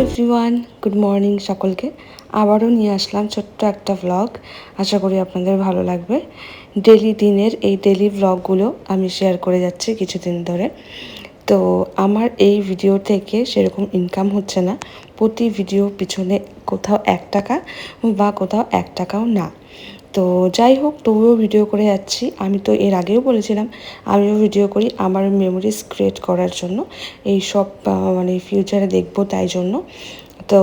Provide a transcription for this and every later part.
Everyone, good morning সকলকে। আবারও নিয়ে আসলাম ছোট্ট একটা ভ্লগ। আশা করি আপনাদের ভালো লাগবে। ডেলি ভ্লগগুলো আমি শেয়ার করে যাচ্ছি কিছুদিন ধরে। তো আমার এই ভিডিও থেকে সেরকম ইনকাম হচ্ছে না। প্রতি ভিডিও পিছনে কোথাও 1 টাকা বা কোথাও 1 টাকাও না। তো যাই হোক, তবুও ভিডিও করে যাচ্ছি। আমি তো এর আগেও বলেছিলাম আমিও ভিডিও করি আমার মেমোরিজ ক্রিয়েট করার জন্য, এই সব মানে ফিউচারে দেখবো তাই জন্য। তো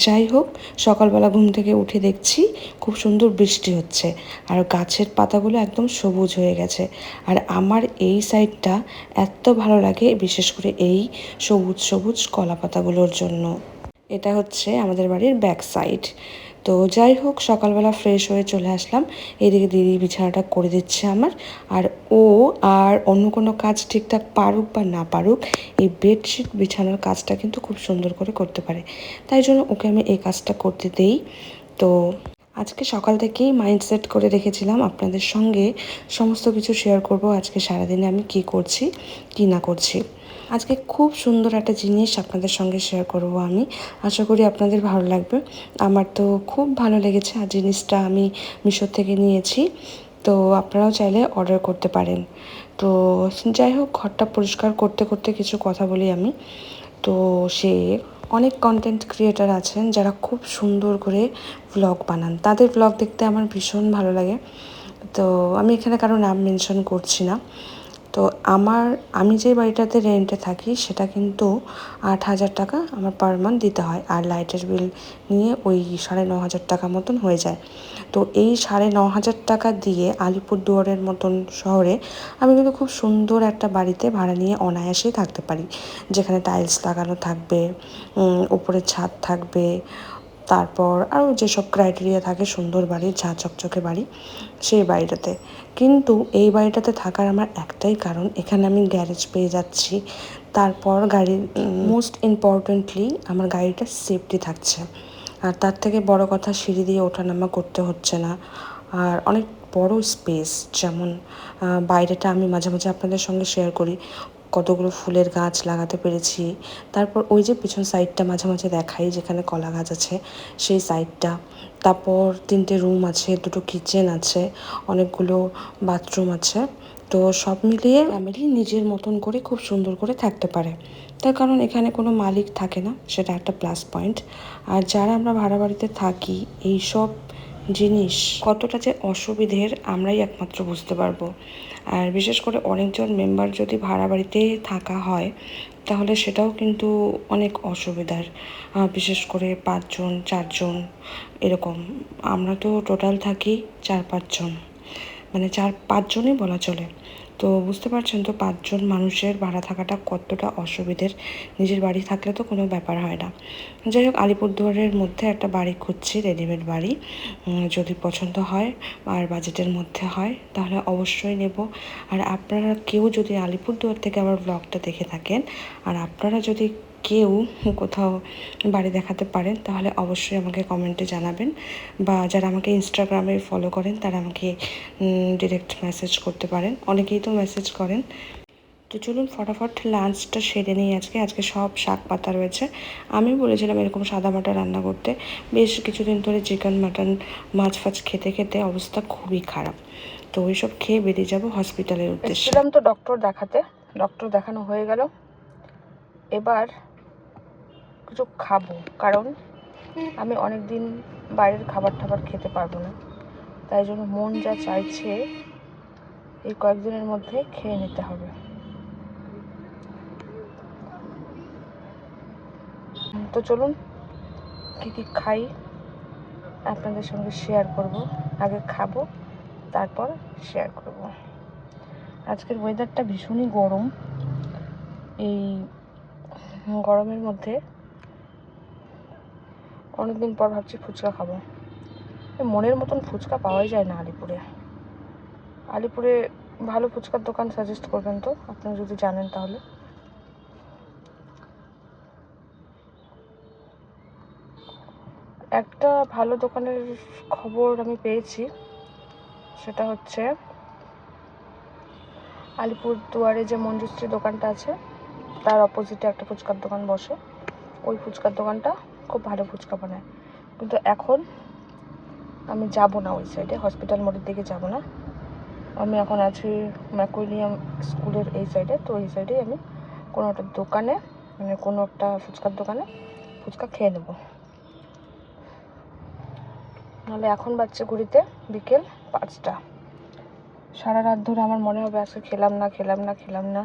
যাই হোক, সকালবেলা ঘুম থেকে উঠে দেখছি খুব সুন্দর বৃষ্টি হচ্ছে আর গাছের পাতাগুলো একদম সবুজ হয়ে গেছে। আর আমার এই সাইডটা এত ভালো লাগে, বিশেষ করে এই সবুজ সবুজ কলা পাতাগুলোর জন্য। এটা হচ্ছে আমাদের বাড়ির ব্যাক সাইড। তো যাই হোক, সকালবেলা ফ্রেশ হয়ে চলে আসলাম। এদিকে দিদি বিছানাটা করে দিচ্ছে আমার। আর ও আর অন্য কোনো কাজ ঠিকঠাক পারুক বা না পারুক, এই বেডশিট বিছানার কাজটা কিন্তু খুব সুন্দর করে করতে পারে। তাই জন্য ওকে আমি এই কাজটা করতে দেই। তো আজকে সকাল থেকেই মাইন্ড সেট করে রেখেছিলাম আপনাদের সঙ্গে সমস্ত কিছু শেয়ার করব। আজকে সারাদিনে আমি কি করছি কি না করছি। আজকে খুব সুন্দর একটা জিনিস আপনাদের সঙ্গে শেয়ার করব আমি। আশা করি আপনাদের ভালো লাগবে। আমার তো খুব ভালো লেগেছে। আর জিনিসটা আমি মিশো থেকে নিয়েছি। তো আপনারাও চাইলে অর্ডার করতে পারেন। তো যাই হোক, ঘরটা পরিষ্কার করতে করতে কিছু কথা বলি আমি। তো সে অনেক কন্টেন্ট ক্রিয়েটার আছেন যারা খুব সুন্দর করে ভ্লগ বানান। তাদের ভ্লগ দেখতে আমার ভীষণ ভালো লাগে। তো আমি এখানে কারো নাম মেনশন করছি না। তো আমি যে বাড়িটাতে রেন্টে থাকি সেটা কিন্তু 8,000 টাকা আমার পার মান্থ দিতে হয়। আর লাইটের বিল নিয়ে ওই 9,500 টাকা মতন হয়ে যায়। তো এই 9,500 টাকা দিয়ে আলিপুরদুয়ারের মতন শহরে আমি কিন্তু খুব সুন্দর একটা বাড়িতে ভাড়া নিয়ে অনায়াসেই থাকতে পারি, যেখানে টাইলস লাগানো থাকবে, উপরে ছাদ থাকবে, তারপর আরও যেসব ক্রাইটেরিয়া থাকে সুন্দর বাড়ির, ঝাঁ চকচকে বাড়ি, সেই বাড়িটাতে। কিন্তু এই বাড়িটাতে থাকার আমার একটাই কারণ, এখানে আমি গ্যারেজ পেয়ে যাচ্ছি। তারপর গাড়ির মোস্ট ইম্পর্টেন্টলি আমার গাড়িটা সেফটি থাকছে। আর তার থেকে বড় কথা, সিঁড়ি দিয়ে ওঠানামা করতে হচ্ছে না। আর অনেক বড় স্পেস, যেমন বাইরেটা আমি মাঝে মাঝে আপনাদের সঙ্গে শেয়ার করি কতগুলো ফুলের গাছ লাগাতে পেরেছি। তারপর ওই যে পিছন সাইডটা মাঝে মাঝে দেখাই যেখানে কলা গাছ আছে, সেই সাইডটা। তারপর 3টে রুম আছে, 2টো কিচেন আছে, অনেকগুলো বাথরুম আছে। তো সব মিলিয়ে ফ্যামিলি নিজের মতন করে খুব সুন্দর করে থাকতে পারে। তার কারণ এখানে কোনো মালিক থাকে না, সেটা একটা প্লাস পয়েন্ট। আর যারা আমরা ভাড়া বাড়িতে থাকি, এই সব জিনিস কতটা যে অসুবিধের আমরাই একমাত্র বুঝতে পারবো। আর বিশেষ করে অনেকজন মেম্বার যদি ভাড়া বাড়িতে থাকা হয় তাহলে সেটাও কিন্তু অনেক অসুবিধার। বিশেষ করে 5 জন 4 জন এরকম। আমরা তো টোটাল থাকি 4-5 জন, মানে 4-5 জনই বলা চলে। তো বুঝতে পারছেন তো 5 জন মানুষের ভাড়া থাকাটা কতটা অসুবিধের। নিজের বাড়ি থাকলে তো কোনো ব্যাপার হয় না। যাই হোক, আলিপুরদুয়ারের মধ্যে একটা বাড়ি খুঁজছি, রেডিমেড বাড়ি। যদি পছন্দ হয় আর বাজেটের মধ্যে হয় তাহলে অবশ্যই নেব। আর আপনারা কেউ যদি আলিপুরদুয়ার থেকে আমার ব্লগটা দেখে থাকেন আর আপনারা যদি কেউ কোথাও বাড়ি দেখাতে পারেন তাহলে অবশ্যই আমাকে কমেন্টে জানাবেন। বা যারা আমাকে ইনস্টাগ্রামে ফলো করেন তারা আমাকে ডিরেক্ট মেসেজ করতে পারেন। অনেকেই তো মেসেজ করেন। তো চলুন ফটাফট লাঞ্চটা সেরে নিই। আজকে সব শাক পাতা রয়েছে। আমি বলেছিলাম এরকম সাদা মাটা রান্না করতে। বেশ কিছুদিন ধরে চিকেন মাটন মাছ ফাছ খেতে খেতে অবস্থা খুবই খারাপ। তো ওইসব খেয়ে বেরিয়ে যাব হসপিটালের উদ্দেশ্যে। এসেছিলাম তো ডক্টর দেখাতে, ডক্টর দেখানো হয়ে গেল। এবার কিছু খাবো, কারণ আমি অনেক দিন বাইরের খাবার খেতে পারবো না। তাই জন্য মন যা চাইছে এই কয়েকদিনের মধ্যে খেয়ে নিতে হবে। তো চলুন কী কী খাই আপনাদের সঙ্গে শেয়ার করব। আগে খাবো, তারপর শেয়ার করব। আজকের ওয়েদারটা ভীষণই গরম। এই গরমের মধ্যে অনেকদিন পর ভাবছি ফুচকা খাবো। মনের মতন ফুচকা পাওয়াই যায় না আলিপুরে। আলিপুরে ভালো ফুচকার দোকান সাজেস্ট করবেন তো, আপনারা যদি জানেন তাহলে। একটা ভালো দোকানের খবর আমি পেয়েছি, সেটা হচ্ছে আলিপুরদুয়ারে যে মঞ্জুশ্রী দোকানটা আছে তার অপোজিটে একটা ফুচকার দোকান বসে। ওই ফুচকার দোকানটা খুব ভালো ফুচকা বানায়। কিন্তু এখন আমি যাব না ওই সাইডে, হসপিটাল মোড়ের দিকে যাব না। আমি এখন আছি ম্যাকুইলিয়াম স্কুলের এই সাইডে। তো এই সাইডে আমি কোনো একটা দোকানে, মানে কোনো একটা ফুচকার দোকানে ফুচকা খেয়ে নেব। নাহলে এখন বাজছে ঘুরিতে বিকেল 5টা। সারা রাত ধরে আমার মনে হবে আজকে খেলাম না।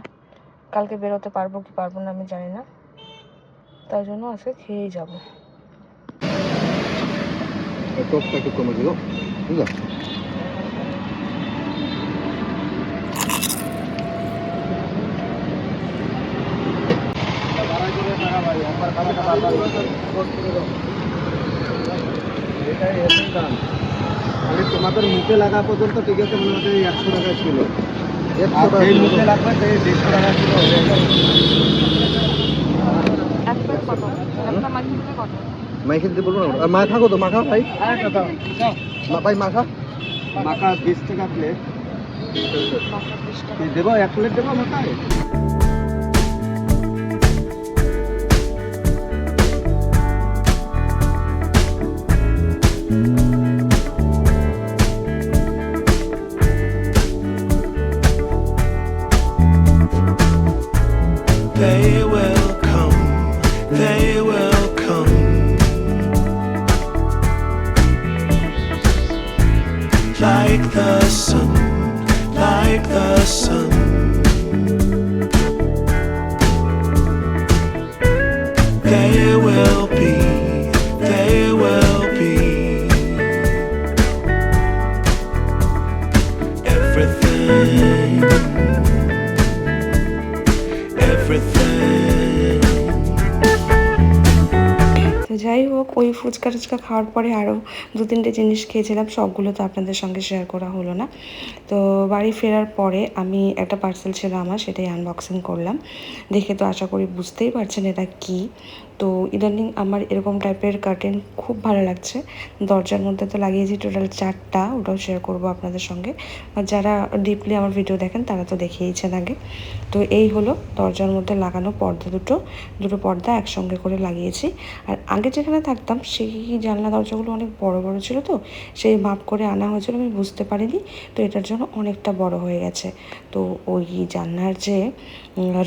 কালকে বেরোতে পারবো কি পারবো না আমি জানি না, তাই জন্য আজকে খেয়েই যাবো। তোমাদের মুখে লাগা পর্যন্ত ঠিক আছে, মনে হচ্ছে 100 টাকা ছিল, 100 টাকা মুখে লাগবে 150 টাকা ছিল। মাইকে দিতে বলবো না, আর মাখা কত? মাখা ভাই ভাই মাখা 20 টাকা প্লেট দেবো, 1 প্লেট দেবো মাখায়। They will come, like the sun, They will be everything. তো যাই হোক, ওই ফুচকা টুচকা খাওয়ার পরে আরও 2-3টে জিনিস খেয়েছিলাম, সবগুলো তো আপনাদের সঙ্গে শেয়ার করা হলো না। তো বাড়ি ফেরার পরে আমি একটা পার্সেল ছিল আমার, সেটাই আনবক্সিং করলাম। দেখে তো আশা করি বুঝতেই পারছেন এটা কী। তো ইদানিং আমার এরকম টাইপের কার্টেন খুব ভালো লাগছে। দরজার মধ্যে তো লাগিয়েছি টোটাল 4টা, ওটাও শেয়ার করবো আপনাদের সঙ্গে। আর যারা ডিপলি আমার ভিডিও দেখেন তারা তো দেখেইছেন আগে। তো এই হলো দরজার মধ্যে লাগানো পর্দা, দুটো পর্দা একসঙ্গে করে লাগিয়েছি। আর আগে যেখানে থাকতাম সেই জানলা দরজাগুলো অনেক বড় বড় ছিল, তো সেই মাপ করে আনা হয়েছিল, আমি বুঝতে পারিনি। তো এটার জন্য অনেকটা বড় হয়ে গেছে। তো ওই জানলার যে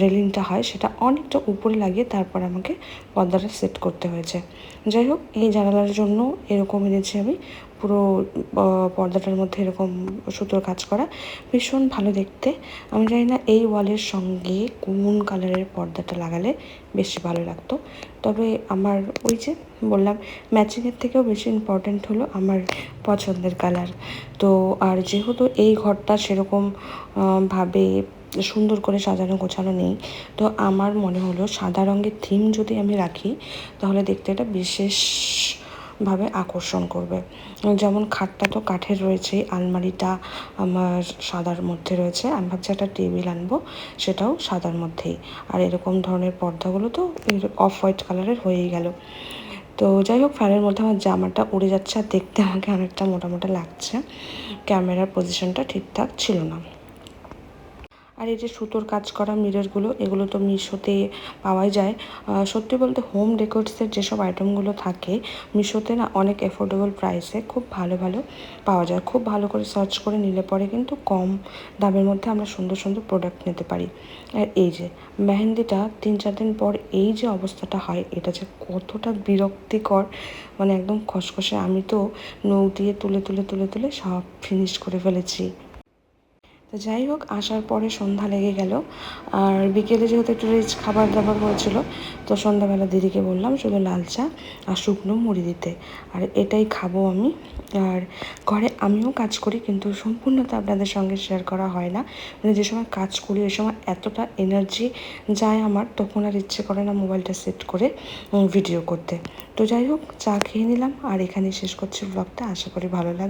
রেলিংটা হয় সেটা অনেকটা উপরে লাগিয়ে তারপর আমাকে পর্দাটা সেট করতে হয়েছে। যাই হোক, এই জানালার জন্য এরকম এনেছি আমি, পুরো পর্দাটার মধ্যে এরকম সুতোর কাজ করা, ভীষণ ভালো দেখতে। আমি জানি না এই ওয়ালের সঙ্গে কোন কালারের পর্দাটা লাগালে বেশি ভালো লাগতো। তবে আমার ওই যে বললাম, ম্যাচিংয়ের থেকেও বেশি ইম্পর্ট্যান্ট হলো আমার পছন্দের কালার। তো আর যেহেতু এই ঘরটা সেরকম ভাবে সুন্দর করে সাজানো গোছানো নেই, তো আমার মনে হলো সাদা রঙের থিম যদি আমি রাখি তাহলে দেখতে এটা বিশেষভাবে আকর্ষণ করবে। যেমন খাটটা তো কাঠের রয়েছে, আলমারিটা আমার সাদার মধ্যে রয়েছে, আমি ভাবছি একটা টেবিল আনবো, সেটাও সাদার মধ্যেই। আর এরকম ধরনের পর্দাগুলো তো অফ হোয়াইট কালারের হয়েই গেল। তো যাই হোক, ফ্যানের মধ্যে আমার জামাটা উড়ে যাচ্ছে আর দেখতে আমাকে অনেকটা মোটা লাগছে। ক্যামেরার পজিশনটা ঠিকঠাক ছিল না। আর এই যে সুতোর কাজ করা মিররগুলো, এগুলো তো মিশোতে পাওয়াই যায়। সত্যি বলতে হোম ডেকোরসের যেসব আইটেমগুলো থাকে মিশোতে না অনেক অ্যাফোর্ডেবল প্রাইসে খুব ভালো পাওয়া যায়। খুব ভালো করে সার্চ করে নিলে পরে কিন্তু কম দামের মধ্যে আমরা সুন্দর প্রোডাক্ট নিতে পারি। আর এই যে মেহেন্দিটা 3-4 দিন পর এই যে অবস্থাটা হয়, এটা যে কতটা বিরক্তিকর, মানে একদম খসখসে। আমি তো নখ দিয়ে তুলে সব ফিনিশ করে ফেলেছি। তো যাই হোক, আসার পরে সন্ধ্যা লেগে গেল। আর বিকেলে যেহেতু একটু রিচ খাবার দাবার হয়েছিল, তো সন্ধ্যাবেলা দিদিকে বললাম শুধু লাল চা আর শুকনো মুড়ি দিতে, আর এটাই খাবো আমি। আর ঘরে আমিও কাজ করি, কিন্তু সম্পূর্ণতা আপনাদের সঙ্গে শেয়ার করা হয় না। মানে যে সময় কাজ করি ওই সময় এতটা এনার্জি যায় আমার, তখন আর ইচ্ছে করে না মোবাইলটা সেট করে ভিডিও করতে। তো যাই হোক, চা খেয়ে নিলাম আর এখানেই শেষ করছি ব্লগটা। আশা করি ভালো লাগবে।